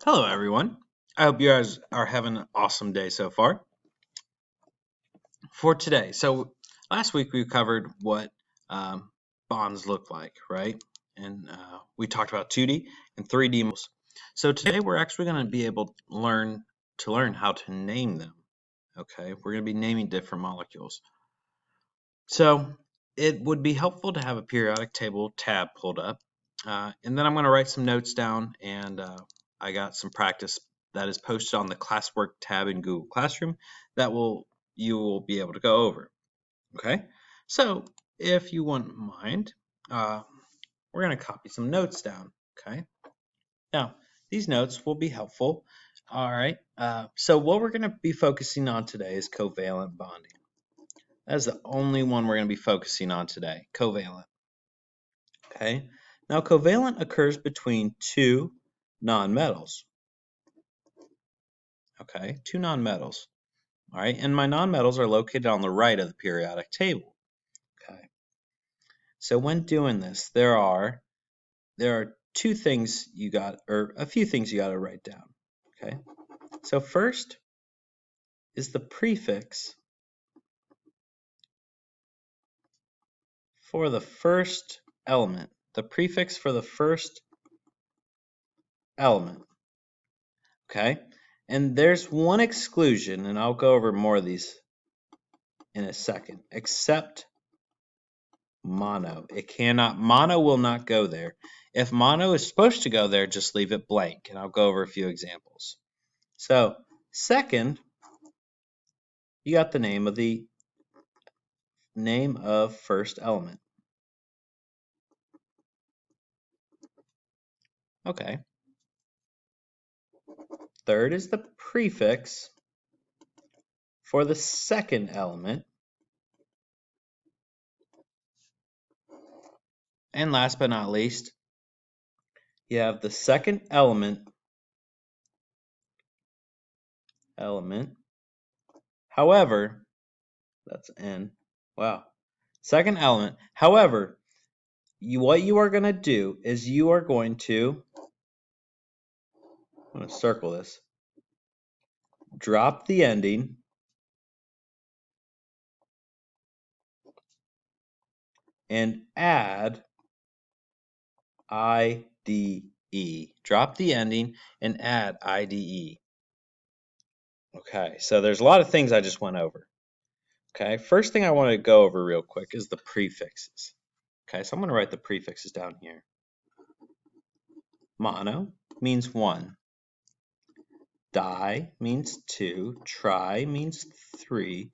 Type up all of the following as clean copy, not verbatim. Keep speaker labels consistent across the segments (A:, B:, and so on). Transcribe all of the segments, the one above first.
A: Hello, everyone. I hope you guys are having an awesome day so far. For today, last week we covered what um, bonds look like, right? And we talked about 2D and 3D models. So today we're actually going to be able to learn how to name them. Okay, we're going to be naming different molecules. So it would be helpful to have a periodic table tab pulled up. And then I'm going to write some notes down, and I got some practice that is posted on the classwork tab in Google Classroom that you will be able to go over. Okay, so if you wouldn't mind, uh, we're going to copy some notes down. Okay, now these notes will be helpful. All right, so what we're going to be focusing on today is covalent bonding. That's the only one we're going to be focusing on today, covalent. Okay. Now, covalent occurs between two nonmetals. Okay, two nonmetals. All right, and my nonmetals are located on the right of the periodic table. Okay. So when doing this, there are two things you got, or a few things you got to write down. Okay. So first is the prefix for the first element. The prefix for the first element. Okay. And there's one exclusion, and I'll go over more of these in a second, except mono. Mono will not go there. If mono is supposed to go there, just leave it blank, and I'll go over a few examples. So, second, you got the name of first element. Okay. Third is the prefix for the second element. And last but not least, you have the second element. However, that's N. Wow. Second element. However, what you are going to do is you are going to, I'm going to circle this, drop the ending and add IDE. Drop the ending and add IDE. Okay, so there's a lot of things I just went over. Okay, first thing I want to go over real quick is the prefixes. Okay, so I'm going to write the prefixes down here. Mono means one. Di means two. Tri means three.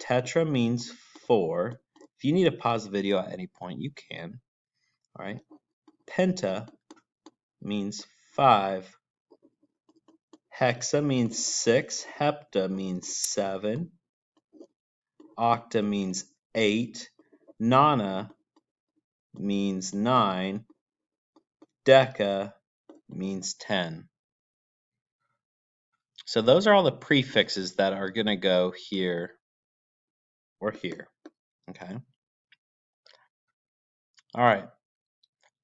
A: Tetra means four. If you need to pause the video at any point, you can. All right. Penta means five. Hexa means six. Hepta means seven. Octa means eight. Nona means nine. Deca means 10. So those are all the prefixes that are going to go here or here. Okay. All right.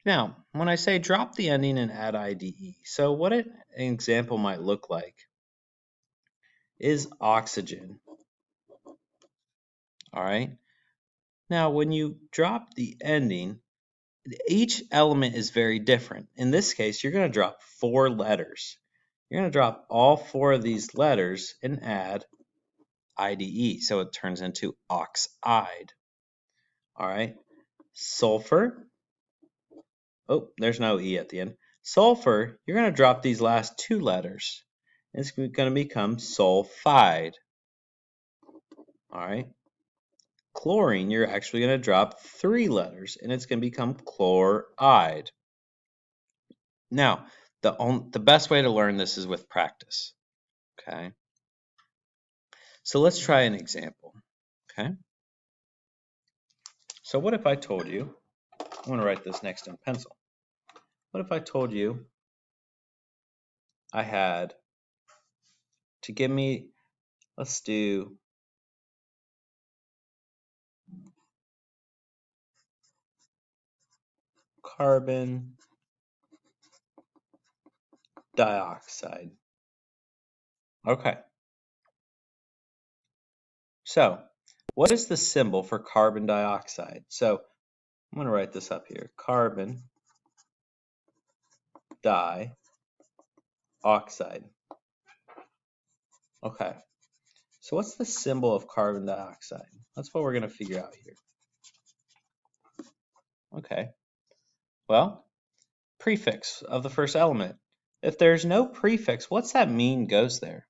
A: Now, when I say drop the ending and add IDE, so what an example might look like is oxygen. All right. Now, when you drop the ending, each element is very different. In this case, you're going to drop 4 letters. You're going to drop all 4 of these letters and add IDE, so it turns into oxide. All right. Sulfur. Oh, there's no E at the end. Sulfur, you're going to drop these last 2 letters. It's going to become sulfide. All right. Chlorine, you're actually going to drop 3 letters, and it's going to become chloride. Now, the best way to learn this is with practice. Okay. So let's try an example. Okay. So what if I told you, I'm going to write this next in pencil. What if I told you I had to give me, let's do carbon dioxide. Okay. So, what is the symbol for carbon dioxide? So, I'm going to write this up here. Carbon dioxide. Okay. So what's the symbol of carbon dioxide? That's what we're going to figure out here. Okay. Well, prefix of the first element. If there's no prefix, what's that mean goes there?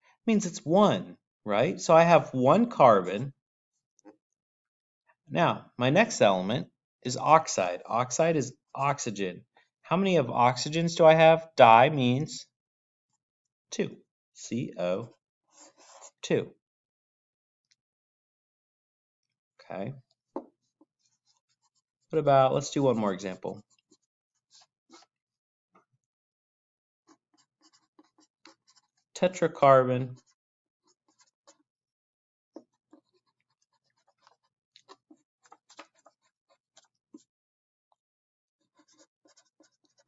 A: It means it's 1, right? So I have 1 carbon. Now, my next element is oxide. Oxide is oxygen. How many of oxygens do I have? Di means 2. CO2. Okay. What about, let's do one more example. Tetracarbon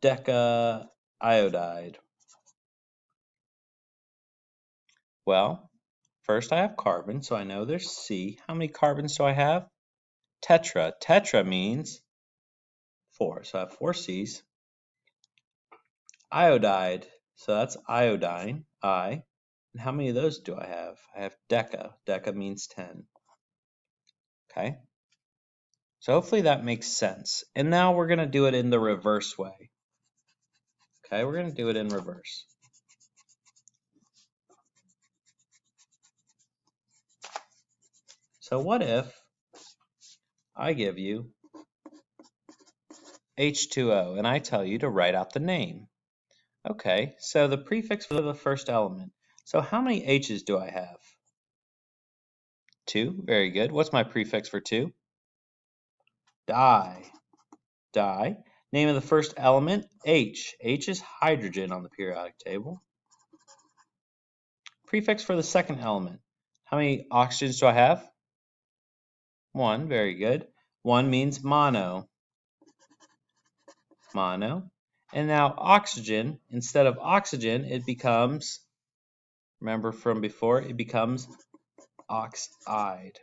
A: decaiodide. Well, first I have carbon, so I know there's C. How many carbons do I have? Tetra. Tetra means 4, so I have 4 C's. Iodide, so that's iodine, I. And how many of those do I have? I have deca. Deca means 10. Okay? So hopefully that makes sense. And now we're going to do it in the reverse way. Okay, we're going to do it in reverse. So what if I give you H2O and I tell you to write out the name? Okay, so the prefix for the first element. So how many H's do I have? 2, very good. What's my prefix for 2? Di. Di. Name of the first element, H. H is hydrogen on the periodic table. Prefix for the second element. How many oxygens do I have? 1, very good. 1 means mono. Mono. And now oxygen, instead of oxygen, it becomes, remember from before, it becomes oxide.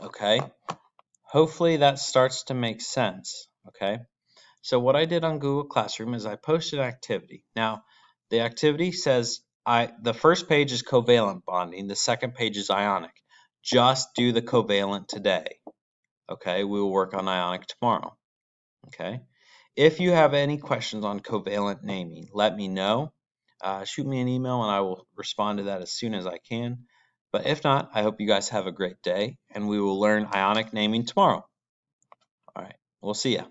A: Okay, hopefully that starts to make sense. Okay, so what I did on Google Classroom is I posted an activity. Now, the activity says the first page is covalent bonding, the second page is ionic. Just do the covalent today. Okay, we will work on ionic tomorrow. Okay, if you have any questions on covalent naming, let me know. Shoot me an email and I will respond to that as soon as I can. But if not, I hope you guys have a great day and we will learn ionic naming tomorrow. All right, we'll see ya.